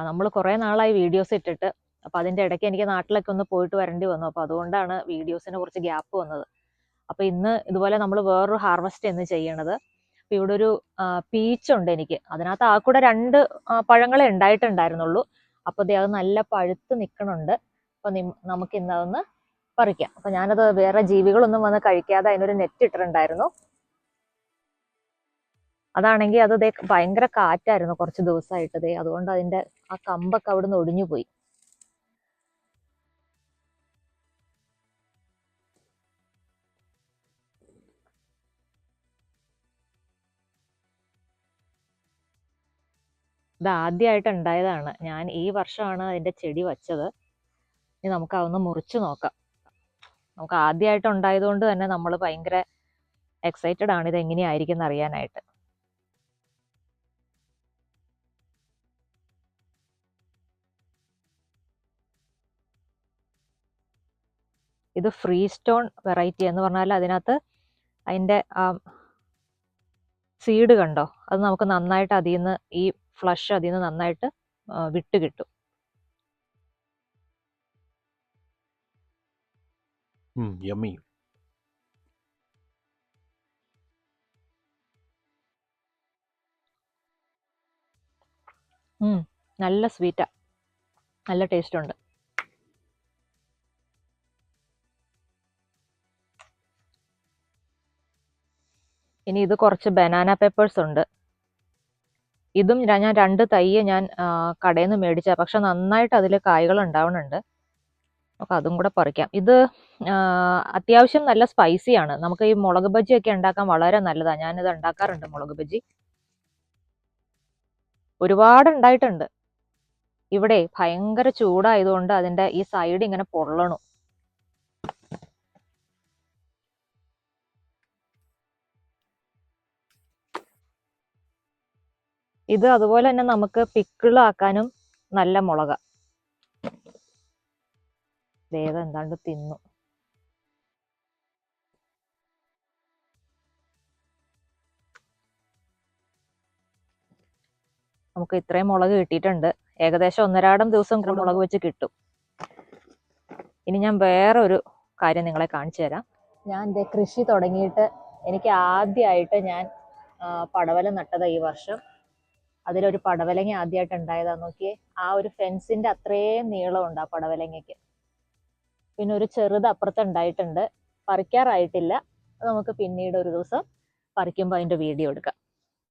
നമ്മൾ കുറേ നാളായി വീഡിയോസ് ഇട്ടിട്ട്. അപ്പോൾ അതിൻ്റെ ഇടയ്ക്ക് എനിക്ക് നാട്ടിലൊക്കെ ഒന്ന് പോയിട്ട് വരേണ്ടി വന്നു. അപ്പോൾ അതുകൊണ്ടാണ് വീഡിയോസിന് കുറച്ച് ഗ്യാപ്പ് വന്നത്. അപ്പോൾ ഇന്ന് ഇതുപോലെ നമ്മൾ വേറൊരു ഹാർവെസ്റ്റ് എന്ന് ചെയ്യണത്. അപ്പോൾ ഇവിടെ ഒരു പീച്ചുണ്ട് എനിക്ക്. അതിനകത്ത് ആ കൂടെ 2 പഴങ്ങളെ ഉണ്ടായിട്ടുണ്ടായിരുന്നുള്ളൂ. അപ്പോൾ അത് നല്ല പഴുത്ത് നിൽക്കണുണ്ട്. അപ്പോൾ നമുക്ക് ഇന്ന് അതൊന്ന് പറിക്കാം. അപ്പോൾ ഞാനത് വേറെ ജീവികളൊന്നും വന്ന് കഴിക്കാതെ അതിനൊരു നെറ്റ് ഇട്ടിട്ടുണ്ടായിരുന്നു. അതാണെങ്കിൽ അത് ഭയങ്കര കാറ്റായിരുന്നു കുറച്ച് ദിവസമായിട്ട്. അതുകൊണ്ട് അതിൻ്റെ ആ കമ്പൊക്കെ അവിടെ നിന്ന് ഒടിഞ്ഞു പോയി. ഇത് ആദ്യമായിട്ട് ഉണ്ടായതാണ്. ഞാൻ ഈ വർഷമാണ് അതിൻ്റെ ചെടി വച്ചത്. ഇനി നമുക്ക് അതൊന്ന് മുറിച്ച് നോക്കാം. നമുക്ക് ആദ്യമായിട്ട് ഉണ്ടായതുകൊണ്ട് തന്നെ നമ്മൾ ഭയങ്കര എക്സൈറ്റഡ് ആണ് ഇത് എങ്ങനെയായിരിക്കും എന്ന് അറിയാനായിട്ട്. ഇത് ഫ്രീ സ്റ്റോൺ വെറൈറ്റി എന്ന് പറഞ്ഞാൽ അതിനകത്ത് അതിൻ്റെ സീഡ് കണ്ടോ, അത് നമുക്ക് നന്നായിട്ട് അതിൽ നിന്ന് ഈ ഫ്ലഷ് അതിൽ നിന്ന് നന്നായിട്ട് വിട്ട് കിട്ടും. യമ്മി. നല്ല സ്വീറ്റാ, നല്ല ടേസ്റ്റ് ഉണ്ട്. ഇനി ഇത് കുറച്ച് ബനാന പേപ്പേഴ്സ് ഉണ്ട്. ഇതും ഞാൻ 2 തൈയെ ഞാൻ കടയിൽ നിന്ന് മേടിച്ച, പക്ഷെ നന്നായിട്ട് അതിൽ കായ്കൾ ഉണ്ടാവുന്നുണ്ട്. നമുക്ക് അതും കൂടെ പറിക്കാം. ഇത് അത്യാവശ്യം നല്ല സ്പൈസിയാണ്. നമുക്ക് ഈ മുളക് ബജിയൊക്കെ ഉണ്ടാക്കാൻ വളരെ നല്ലതാണ്. ഞാനിത് ഉണ്ടാക്കാറുണ്ട് മുളക് ബജി. ഒരുപാട് ഉണ്ടായിട്ടുണ്ട്. ഇവിടെ ഭയങ്കര ചൂടായതുകൊണ്ട് അതിൻ്റെ ഈ സൈഡ് ഇങ്ങനെ പൊള്ളണു. ഇത് അതുപോലെ തന്നെ നമുക്ക് പിക്കിളാക്കാനും നല്ല മുളക. വേഗം എന്താണ്ട് തിന്നു. നമുക്ക് ഇത്രയും മുളക് കിട്ടിയിട്ടുണ്ട്. ഏകദേശം 1.5 ദിവസം മുളക് വെച്ച് കിട്ടും. ഇനി ഞാൻ വേറൊരു കാര്യം നിങ്ങളെ കാണിച്ചു തരാം. ഞാൻ എൻ്റെ കൃഷി തുടങ്ങിയിട്ട് എനിക്ക് ആദ്യമായിട്ട് ഞാൻ പടവലം നട്ടത് ഈ വർഷം. അതിലൊരു പടവലങ്ങ ആദ്യമായിട്ട് ഉണ്ടായതാ. നോക്കിയേ, ആ ഒരു ഫെൻസിന്റെ അത്രയും നീളമുണ്ട് ആ പടവലങ്ങയ്ക്ക്. പിന്നെ ഒരു ചെറുത് അപ്പുറത്ത് ഉണ്ടായിട്ടുണ്ട്, പറിക്കാറായിട്ടില്ല. നമുക്ക് പിന്നീട് ഒരു ദിവസം പറിക്കുമ്പോൾ അതിൻ്റെ വീഡിയോ എടുക്കാം.